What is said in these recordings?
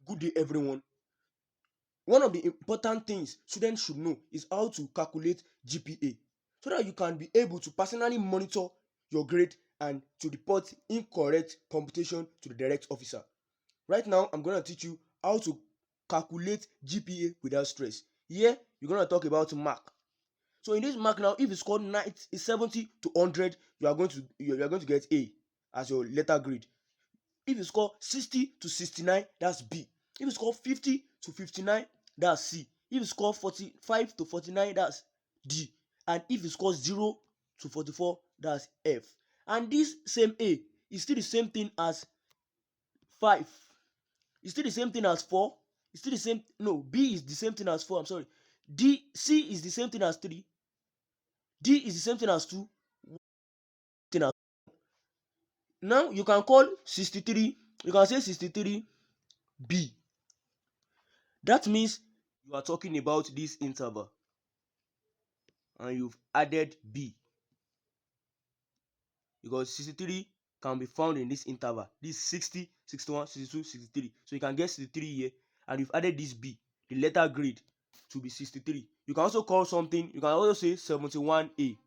Good day, everyone. One of the important things students should know is how to calculate GPA so that you can be able to personally monitor your grade and to report incorrect computation to the direct officer. Right now, I'm going to teach you how to calculate GPA without stress. Here, you're going to talk about mark. So in this mark now, if you score 90, 70 to 100, you are going to get A as your letter grade. If you score 60 to 69, that's B. If you score 50 to 59, that's C. If you score 45 to 49, that's D. And if you score 0 to 44, that's F. And this same A is still the same thing as 5. It's still the same thing as 4. It's still the same. No, B is the same thing as 4. I'm sorry. C is the same thing as 3. D is the same thing as 2. Now you can call 63. You can say 63 B. That means you are talking about this interval and you've added B because 63 can be found in this interval. This 60, 61, 62, 63. So you can get 63 here and you've added this B, the letter grade, to be 63. You can also call something, you can also say 71A.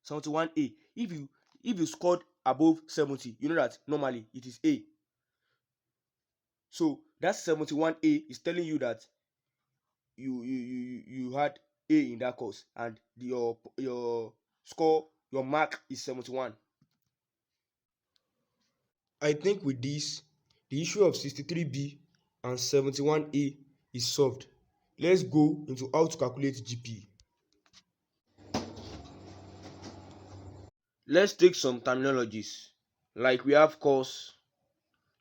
71A. If you scored above 70, you know that normally it is A. So that 71A is telling you that you had A in that course and your score, your mark is 71. I think with this, the issue of 63B and 71A is solved. Let's go into how to calculate GPA. Let's take some terminologies. Like we have course.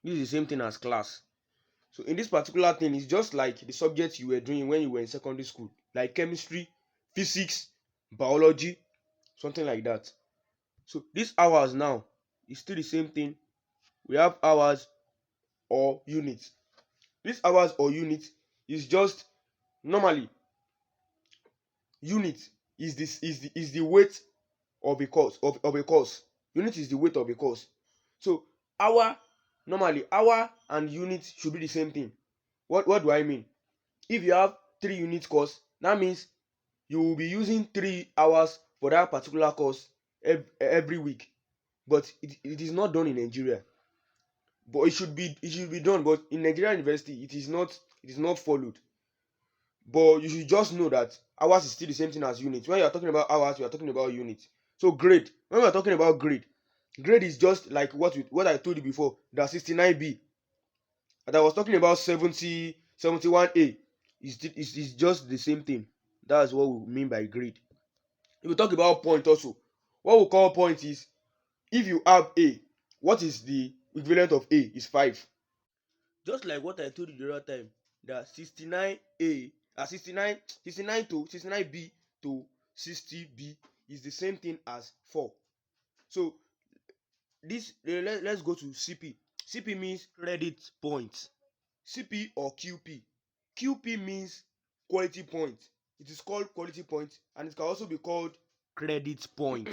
This is the same thing as class. So in this particular thing, it's just like the subjects you were doing when you were in secondary school, like chemistry, physics, biology, something like that. So these hours now is still the same thing. We have hours or units. This hours or units is just normally unit is the weight of a course of a course. Unit is the weight of a course. So hour, normally hour and unit should be the same thing. What do I mean? If you have 3 unit course, that means you will be using 3 hours for that particular course every week. But it is not done in Nigeria. But it should be done. But in Nigerian university, it is not followed. But you should just know that hours is still the same thing as units. When you are talking about hours, you are talking about units. So grade. When we are talking about grade is just like what I told you before. That 69B. And I was talking about 70, 71A. Is just the same thing. That's what we mean by grade. If we talk about point also, what we call point is if you have A, what is the equivalent of A is 5. Just like what I told you the other time, that 69A, 69 to 69B to 60B is the same thing as 4. So let's go to CP. CP means credit points. CP or QP. QP means quality point. It is called quality point and it can also be called credit point.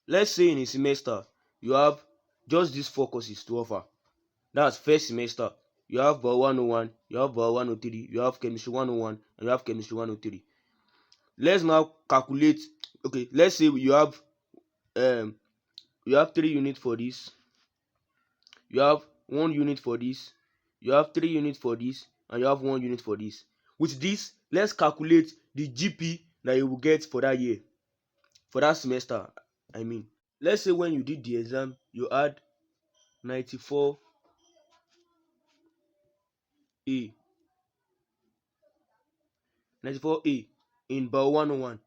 Let's say in a semester you have just these 4 courses to offer. That's first semester. You have Bio 101, you have Bio 103, you have Chemistry 101, and you have Chemistry 103. Let's now calculate. Okay, let's say um you have 3 units for this, you have 1 unit for this, you have 3 units for this, and you have 1 unit for this. With this, let's calculate the GP that you will get for that year, for that semester. I mean, let's say when you did the exam, you had 94A, 94A in Bio 101.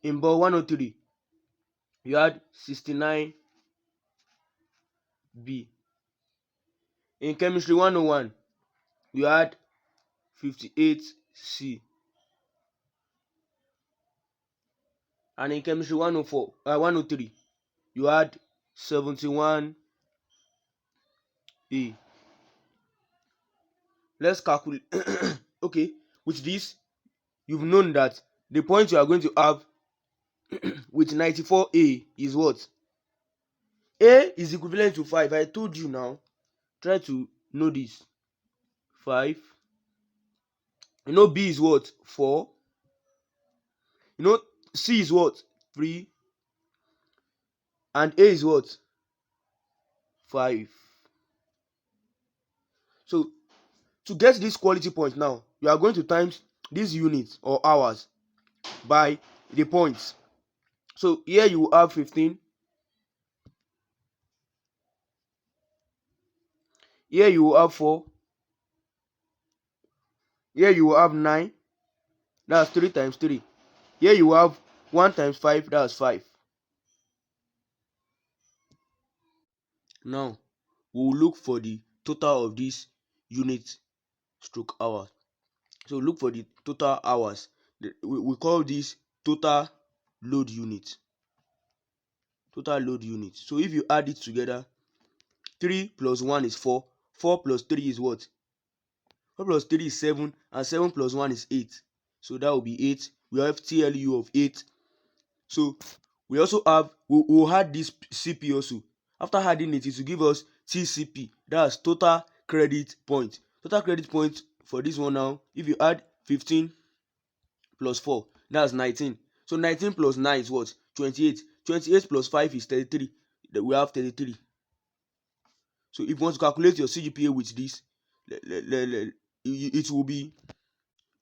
In Bio 103, you had 69B. In Chemistry 101, you had 58C. And in Chemistry 103, you had 71A. Let's calculate. Okay, with this, you've known that the point you are going to have with 94A is what? A is equivalent to 5. I told you now. Try to know this. 5. You know B is what? 4. You know C is what? 3. And A is what? 5. So to get this quality point now, you are going to times these units or hours by the points. So here you have 15. Here you have 4. Here you have 9. That's 3 times 3. Here you have 1 times 5. That's 5. Now we will look for the total of this unit stroke hours. So look for the total hours. We call this total load unit. Total load unit. So if you add it together, 3 plus 1 is 4. 4 plus 3 is what? 4 plus 3 is 7. And 7 plus 1 is 8. So that will be 8. We have TLU of 8. So we also have, we'll add this CP also. After adding it, it will give us TCP. That's total credit point. Total credit point for this one now, if you add 15 plus 4, that's 19. So 19 plus 9 is what? 28. 28 plus 5 is 33. We have 33. So if you want to calculate your CGPA with this, it will be,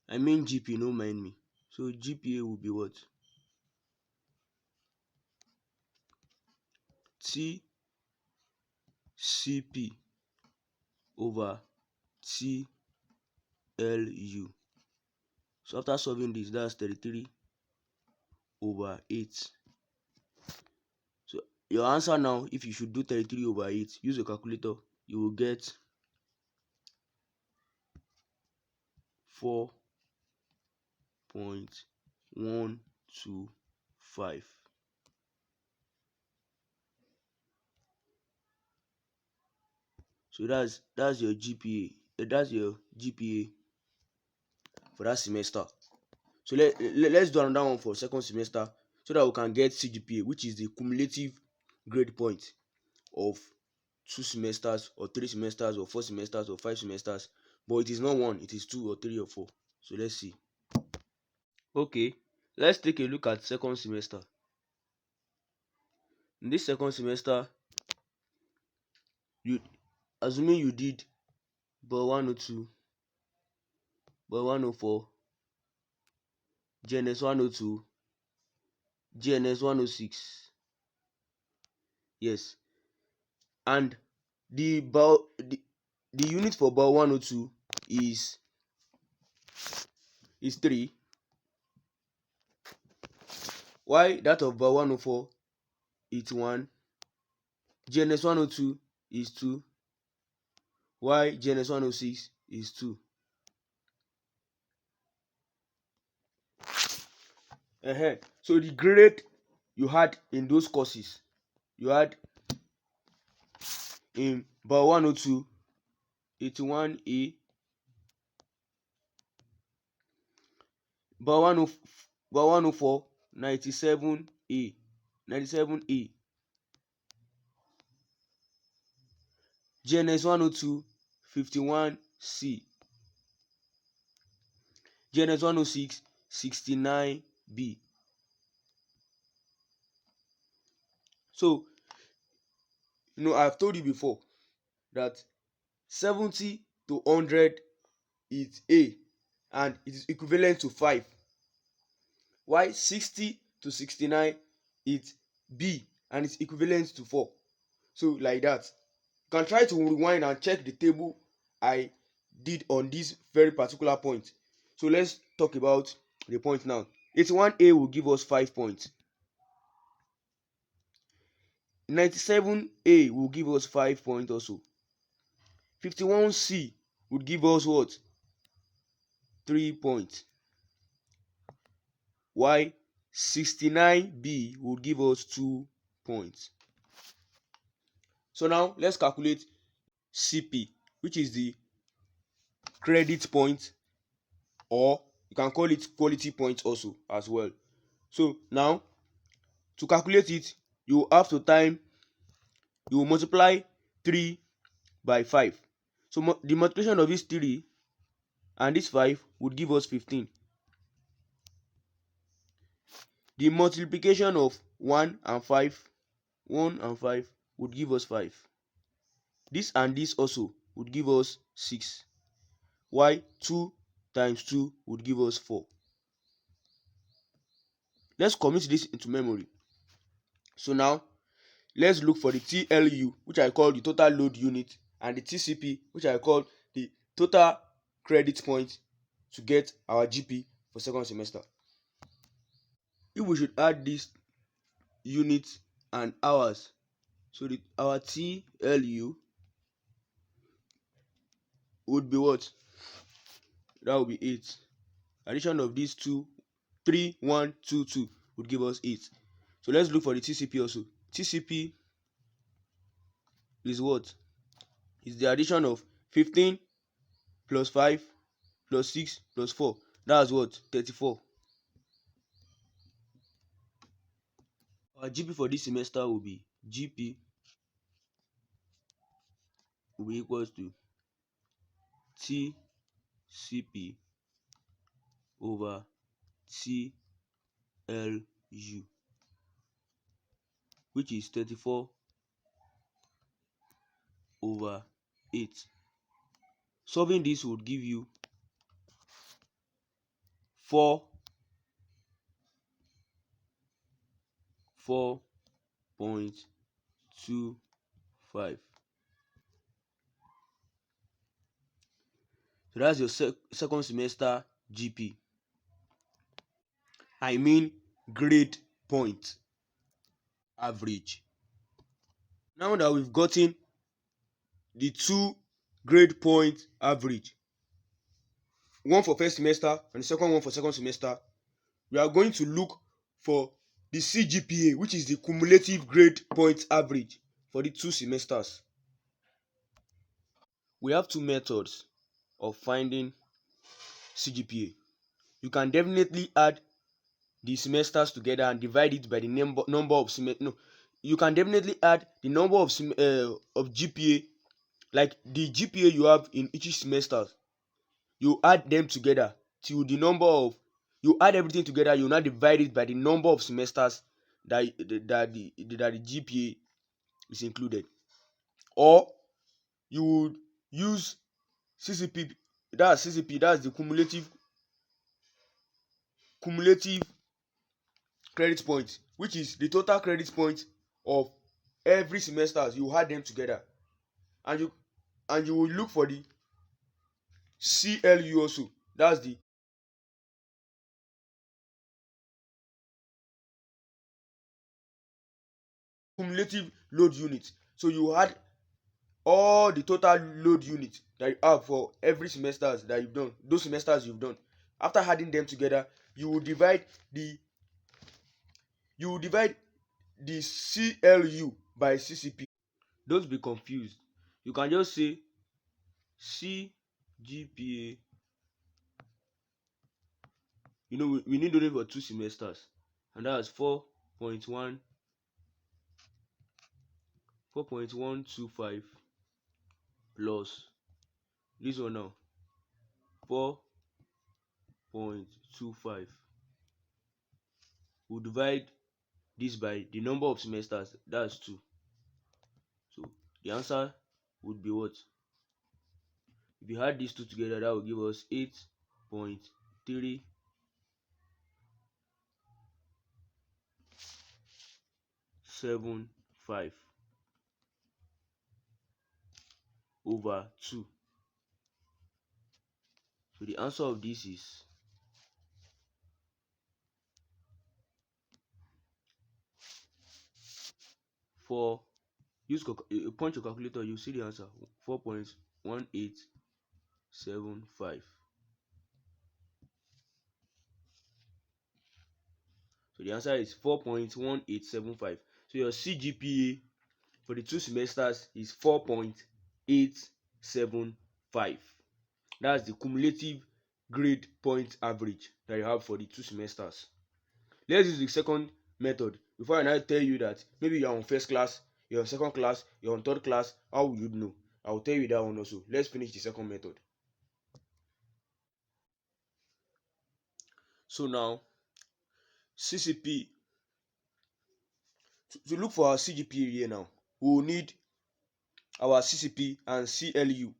I mean GP, don't mind me. So GPA will be what? TCP over TLU. So after solving this, that's 33 over 8. So your answer now, if you should do 33 over 8, use a calculator, you will get 4.125. So that's your GPA. That's your GPA for that semester. So let's do another one for second semester so that we can get CGPA, which is the cumulative grade point of 2 semesters or 3 semesters or 4 semesters or 5 semesters. But it is not 1, it is 2 or 3 or 4. So let's see. Okay, let's take a look at second semester. In this second semester, you assuming you did but 102, but 104, GNS 102, GNS 106. Yes. And the unit for bar 102 is 3. Why that of bar 104 is 1. GNS 102 is 2. Why GNS 106 is 2. So the grade you had in those courses, you had in bar 102 81A, bar 104 97A, 97A, GNS 102 51C, GNS 106 69B. So I've told you before that 70 to 100 is A and it is equivalent to 5. While 60 to 69 is B and it's equivalent to 4. So like that. You can try to rewind and check the table I did on this very particular point. So let's talk about the point now. 81A will give us 5 points. 97A will give us 5 points also. 51C would give us what? 3 points. While 69B would give us 2 points. So now let's calculate CP, which is the credit point, or you can call it quality point also as well. So now to calculate it, you will multiply 3 by 5. So the multiplication of this 3 and this 5 would give us 15. The multiplication of 1 and 5 would give us 5. This and this also would give us 6. While 2 times 2 would give us 4. Let's commit this into memory. So now let's look for the TLU, which I call the total load unit, and the TCP, which I call the total credit point, to get our GP for second semester. If we should add this units and hours, so our TLU would be what? That would be 8. Addition of these 2, 3, 1, 2, 2 would give us 8. So let's look for the TCP also. TCP is what? Is the addition of 15 plus 5 plus 6 plus 4. That's what? 34. Our GP for this semester will be GP will be equals to TCP over TLU, which is 34 over 8. Solving this would give you 4.25. So that's your second semester GP. I mean grade point average. Now that we've gotten the two grade point average, one for first semester and the second one for second semester, we are going to look for the CGPA, which is the cumulative grade point average for the 2 semesters. We have 2 methods of finding CGPA. You can definitely add the semesters together and divide it by the number of semesters. No, you can definitely add the number of GPA, like the GPA you have in each semester. You add them together till the number of, you add everything together, you now divide it by the number of semesters that the GPA is included. Or you would use CCP, that's the cumulative credit point, which is the total credit point of every semester. You add them together, and you will look for the CLU also. That's the cumulative load unit. So you add all the total load units that you have for every semesters that you've done, those semesters you've done. After adding them together, you will divide the CLU by CCP. Don't be confused. You can just say CGPA. We need only for 2 semesters, and that's 4.125 plus this one now 4.25. We'll divide this by the number of semesters, that's 2. So the answer would be what? If you add these two together, that will give us 8.375 over 2. So the answer of this is punch your calculator, you see the answer, 4.1875. So the answer is 4.1875. So your CGPA for the 2 semesters is 4.875. That's the cumulative grade point average that you have for the 2 semesters. Let's use the second method. Before I now tell you that maybe you're on first class, you're on second class, you're on third class, how would you know? I'll tell you that one also. Let's finish the second method. So now CCP, to look for our CGPA here now, we will need our CCP and CLU.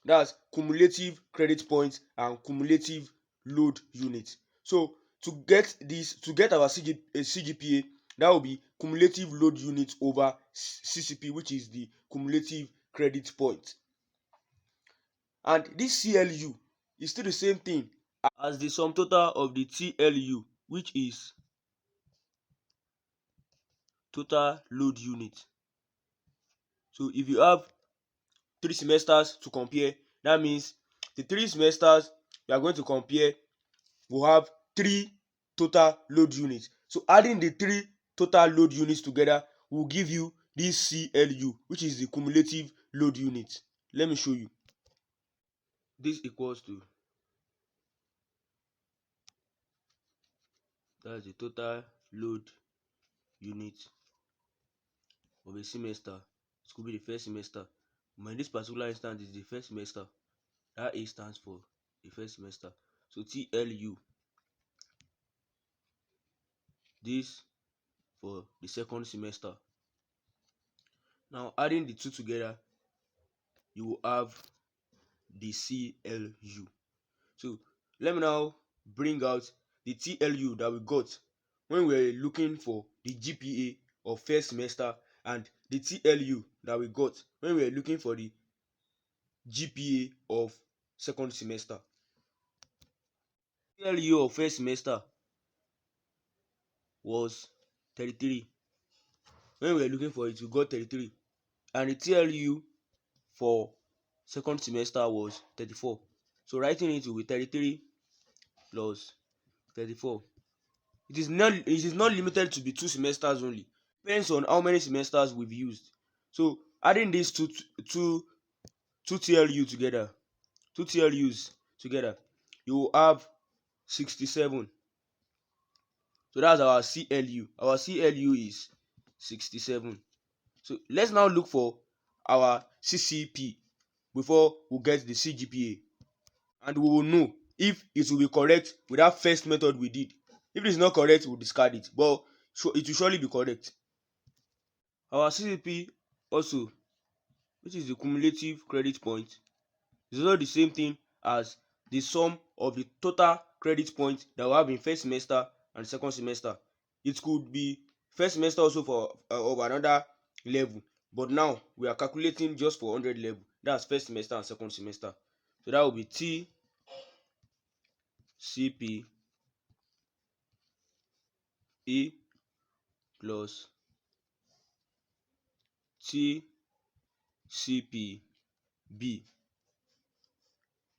That's cumulative credit points and cumulative load units. So to get our CGPA, that will be cumulative load units over CCP, which is the cumulative credit point. And this CLU is still the same thing as the sum total of the TLU, which is total load unit. So if you have 3 semesters to compare, that means the 3 semesters you are going to compare will have 3 total load units. So adding the 3 total load units together will give you this CLU, which is the cumulative load unit. Let me show you. This equals to, that's the total load unit of a semester. It could be the first semester, but in this particular instance it's the first semester. That A stands for the first semester. So TLU, this for the second semester. Now adding the two together, you will have the CLU. So let me now bring out the TLU that we got when we were looking for the GPA of first semester, and the TLU that we got when we were looking for the GPA of second semester. TLU of first semester was 33. When we were looking for it, we got 33. And the TLU for second semester was 34. So writing it will be 33 plus 34. It is not limited to be 2 semesters only. Depends on how many semesters we've used. So adding these two TLU together, two TLUs together, you will have 67. So that's our CLU. Our CLU is 67. So let's now look for our CCP before we get the CGPA, and we will know if it will be correct with that first method we did. If it is not correct, we'll discard it, but it will surely be correct. Our CCP also, which is the cumulative credit point, is also the same thing as the sum of the total credit point that we have in first semester and second semester. It could be first semester also for of another level, but now we are calculating just for 100 level. That's first semester and second semester. So that will be TCP E plus TCP B.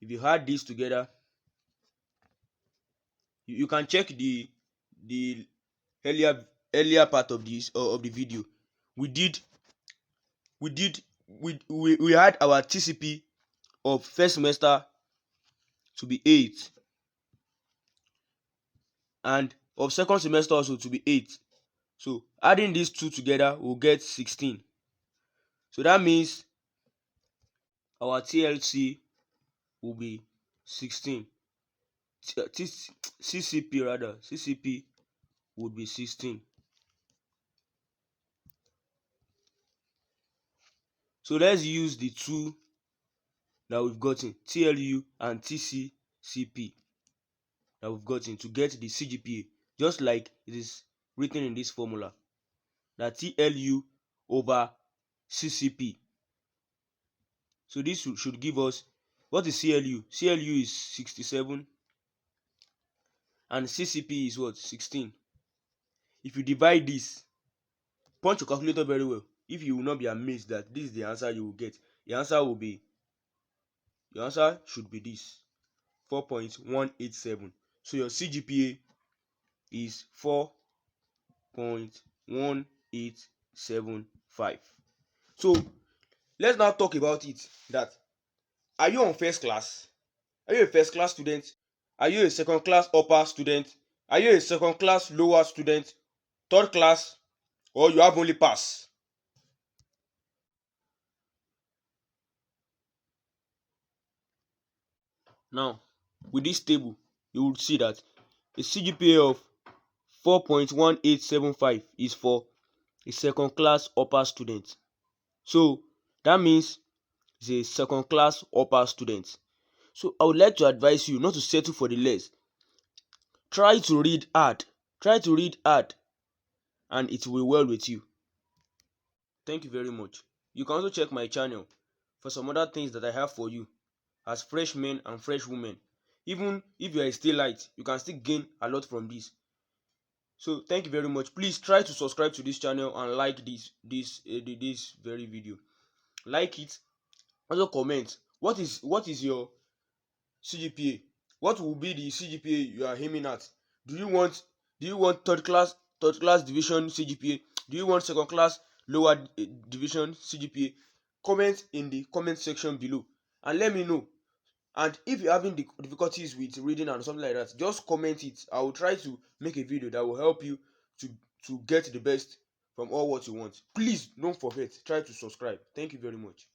If you add this together, you can check the earlier part of this of the video. We had our TCP of first semester to be 8, and of second semester also to be 8. So adding these two together we'll get 16. So that means our TLC will be 16. CCP would be 16. So let's use the two that we've gotten, TLU and TCCP, that we've gotten to get the CGPA, just like it is written in this formula, that TLU over CCP. So this should give us, what is CLU? CLU is 67 and CCP is what? 16. If you divide this, punch your calculator very well. If you will not be amazed that this is the answer you will get. The answer should be this, 4.187. So your CGPA is 4.1875. So let's now talk about it. That, are you on first class? Are you a first class student? Are you a second class upper student? Are you a second class lower student? Third class? Or you have only pass? Now, with this table, you will see that a CGPA of 4.1875 is for a second class upper student. So that means it's a second class upper student. So I would like to advise you not to settle for the less. Try to read hard. Try to read hard, and it will be well with you. Thank you very much. You can also check my channel for some other things that I have for you as freshmen and fresh women. Even if you are still light, you can still gain a lot from this. So thank you very much. Please try to subscribe to this channel and like this very video. Like it. Also comment. What is your CGPA? What will be the CGPA you are aiming at? Do you want third class division CGPA? Do you want second class lower division CGPA? Comment in the comment section below and let me know. And if you're having difficulties with reading and something like that, just comment it. I will try to make a video that will help you to get the best from all what you want. Please don't forget, try to subscribe. Thank you very much.